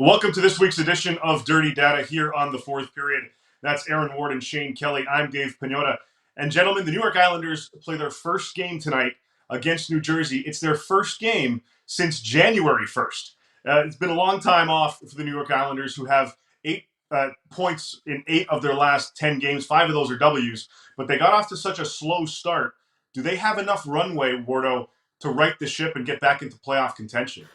Welcome to this week's edition of Dirty Data here on the fourth period. That's Aaron Ward and Shane Kelly. I'm Dave Pagnotta. And gentlemen, the New York Islanders play their first game tonight against New Jersey. It's their first game since January 1st. It's been a long time off for the New York Islanders, who have 8 points in 8 of their last 10 games. 5 of those are W's, but they got off to such a slow start. Do they have enough runway, Wardo, to right the ship and get back into playoff contention?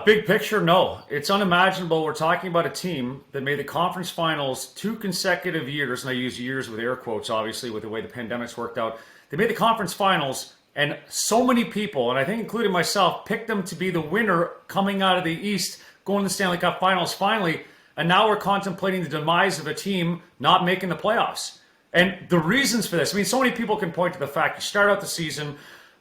Big picture, no. It's unimaginable. We're talking about a team that made the conference finals 2 consecutive years, and I use years with air quotes, obviously, with the way the pandemic's worked out. They made the conference finals, and so many people, and I think including myself, picked them to be the winner coming out of the East, going to the Stanley Cup finals finally, and now we're contemplating the demise of a team not making the playoffs. And the reasons for this, I mean, so many people can point to the fact you start out the season,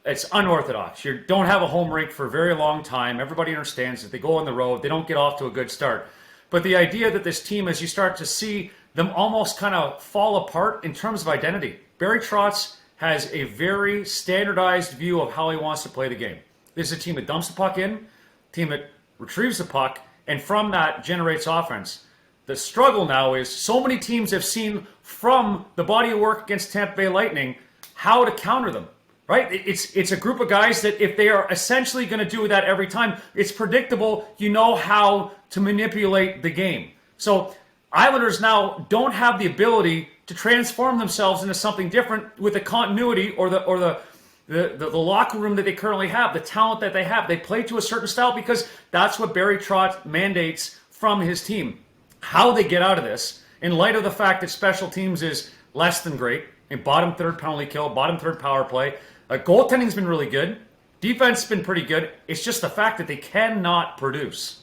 it's unorthodox. You don't have a home rink for a very long time. Everybody understands that they go on the road. They don't get off to a good start. But the idea that this team, as you start to see them almost kind of fall apart in terms of identity. Barry Trotz has a very standardized view of how he wants to play the game. This is a team that dumps the puck in, a team that retrieves the puck, and from that generates offense. The struggle now is so many teams have seen from the body of work against Tampa Bay Lightning how to counter them. Right? It's a group of guys that if they are essentially going to do that every time, it's predictable. You know how to manipulate the game. So Islanders now don't have the ability to transform themselves into something different with the continuity or the locker room that they currently have, the talent that they have. They play to a certain style because that's what Barry Trotz mandates from his team. How they get out of this, in light of the fact that special teams is less than great, in bottom third penalty kill, bottom third power play, goaltending's been really good. Defense has been pretty good. It's just the fact that they cannot produce.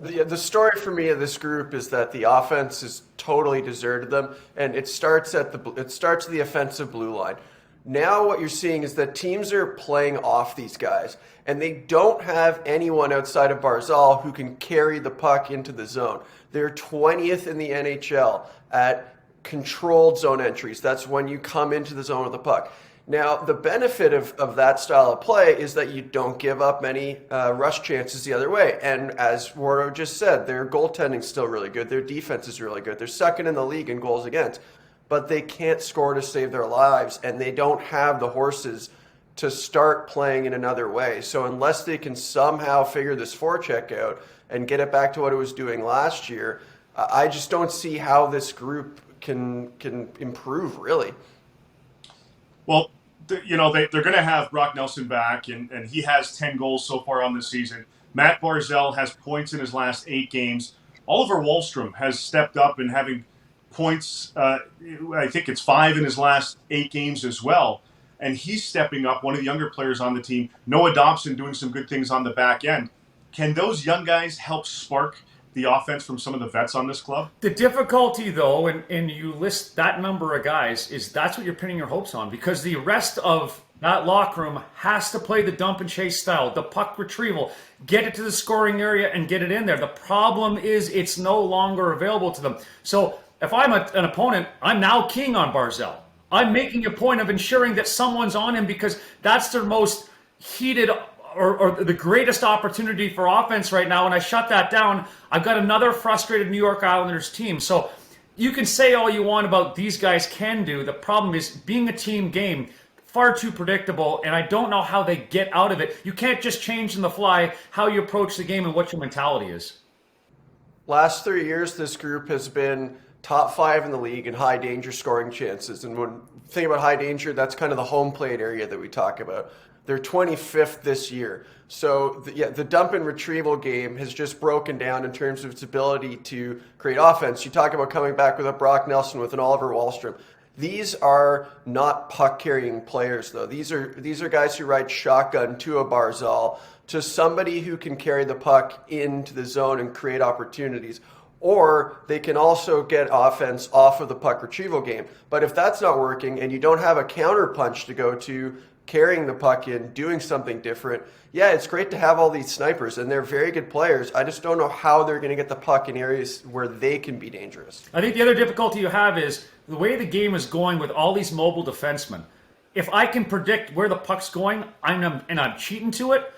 The story for me of this group is that the offense has totally deserted them, and it starts at the offensive blue line. Now what you're seeing is that teams are playing off these guys, and they don't have anyone outside of Barzal who can carry the puck into the zone. They're 20th in the NHL at controlled zone entries. That's when you come into the zone of the puck. Now, the benefit of that style of play is that you don't give up many rush chances the other way. And as Wardo just said, their goaltending's still really good. Their defense is really good. They're second in the league in goals against. But they can't score to save their lives, and they don't have the horses to start playing in another way. So unless they can somehow figure this forecheck out and get it back to what it was doing last year, I just don't see how this group can improve, really. Well, they're going to have Brock Nelson back, and he has 10 goals so far on the season. Matt Barzal has points in his last 8 games. Oliver Wahlstrom has stepped up and having points, I think it's 5 in his last 8 games as well. And he's stepping up, one of the younger players on the team. Noah Dobson doing some good things on the back end. Can those young guys help spark the offense from some of the vets on this club? The difficulty, though, and you list that number of guys, is that's what you're pinning your hopes on, because the rest of that locker room has to play the dump and chase style, the puck retrieval, get it to the scoring area and get it in there. The problem is it's no longer available to them. So if I'm an opponent, I'm now keying on Barzal. I'm making a point of ensuring that someone's on him because that's their most heated or the greatest opportunity for offense right now. And I shut that down. I've got another frustrated New York Islanders team. So you can say all you want about these guys can do. The problem is being a team game, far too predictable, and I don't know how they get out of it. You can't just change on the fly how you approach the game and what your mentality is. Last 3 years, this group has been top 5 in the league in high danger scoring chances. And when think about high danger, that's kind of the home plate area that we talk about. They're 25th this year. So the dump and retrieval game has just broken down in terms of its ability to create offense. You talk about coming back with a Brock Nelson, with an Oliver Wahlstrom. These are not puck-carrying players, though. These are guys who ride shotgun to a Barzal, to somebody who can carry the puck into the zone and create opportunities. Or they can also get offense off of the puck retrieval game. But if that's not working and you don't have a counter punch to go to, carrying the puck in, doing something different, yeah, it's great to have all these snipers, and they're very good players. I just don't know how they're going to get the puck in areas where they can be dangerous. I think the other difficulty you have is the way the game is going with all these mobile defensemen. If I can predict where the puck's going and I'm cheating to it,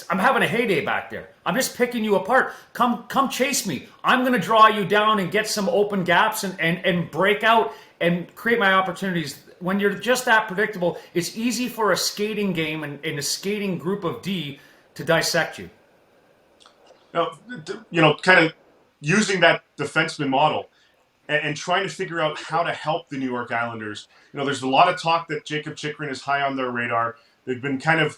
I'm having a heyday back there. I'm just picking you apart. Come chase me. I'm going to draw you down and get some open gaps and break out and create my opportunities. When you're just that predictable, it's easy for a skating game and a skating group of D to dissect you. Now, kind of using that defenseman model and trying to figure out how to help the New York Islanders. There's a lot of talk that Jakob Chychrun is high on their radar. They've been kind of,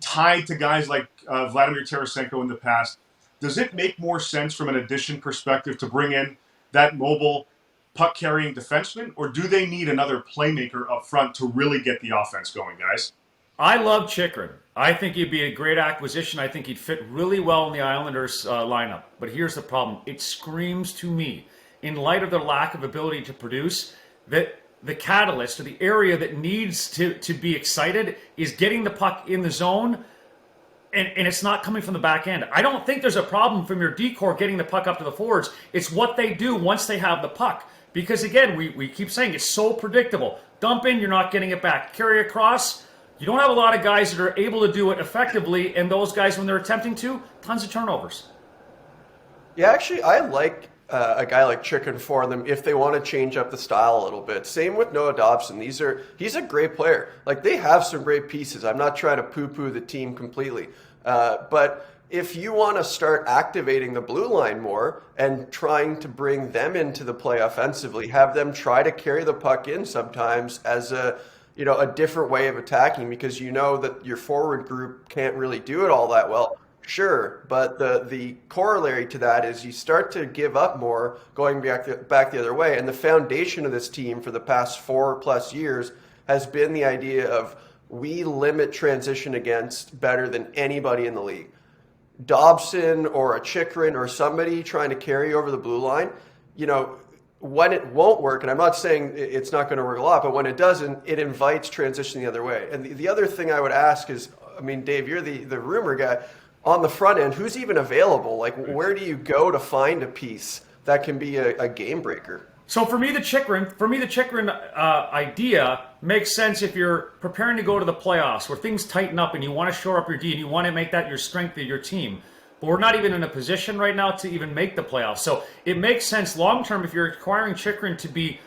tied to guys like Vladimir Tarasenko in the past. Does it make more sense from an addition perspective to bring in that mobile puck-carrying defenseman, or do they need another playmaker up front to really get the offense going, guys? I love Chychrun. I think he'd be a great acquisition. I think he'd fit really well in the Islanders lineup. But here's the problem. It screams to me, in light of their lack of ability to produce, that the catalyst or the area that needs to be excited is getting the puck in the zone, and it's not coming from the back end. I don't think there's a problem from your D-core getting the puck up to the forwards. It's what they do once they have the puck. Because again, we keep saying it's so predictable. Dump in, you're not getting it back. Carry across, you don't have a lot of guys that are able to do it effectively, and those guys, when they're attempting to, tons of turnovers. Yeah, actually, I like a guy like Chicken for them if they want to change up the style a little bit. Same with Noah Dobson. He's a great player. Like, they have some great pieces. I'm not trying to poo-poo the team completely, but if you want to start activating the blue line more and trying to bring them into the play offensively, have them try to carry the puck in sometimes as a different way of attacking, because that your forward group can't really do it all that well. Sure, but the corollary to that is you start to give up more going back the other way. And the foundation of this team for the past 4+ years has been the idea of we limit transition against better than anybody in the league. Dobson or a Chychrun or somebody trying to carry over the blue line, when it won't work, and I'm not saying it's not going to work a lot, but when it doesn't, it invites transition the other way. And the other thing I would ask is, Dave, you're the rumor guy. On the front end, who's even available? Like, where do you go to find a piece that can be a game breaker? So for me, the Chychrun idea makes sense if you're preparing to go to the playoffs where things tighten up and you want to shore up your D and you want to make that your strength of your team. But we're not even in a position right now to even make the playoffs. So it makes sense long term if you're acquiring Chychrun to be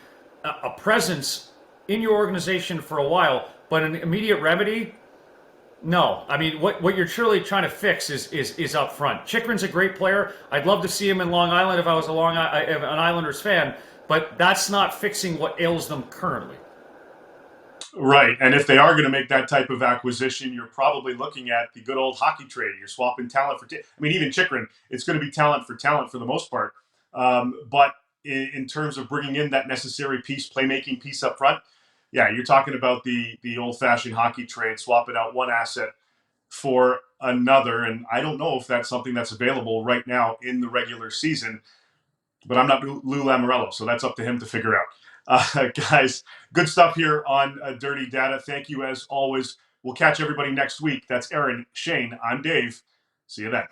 a presence in your organization for a while, but an immediate remedy. No, what you're truly trying to fix is up front. Chychrun's a great player. I'd love to see him in Long Island if I was an Islanders fan, but that's not fixing what ails them currently. Right. And if they are going to make that type of acquisition, you're probably looking at the good old hockey trade. You're swapping talent for even Chychrun, it's going to be talent for the most part. But in terms of bringing in that necessary piece, playmaking piece up front, yeah, you're talking about the old-fashioned hockey trade, swapping out one asset for another. And I don't know if that's something that's available right now in the regular season, but I'm not Lou Lamoriello, so that's up to him to figure out. Guys, good stuff here on Dirty Data. Thank you as always. We'll catch everybody next week. That's Aaron, Shane. I'm Dave. See you then.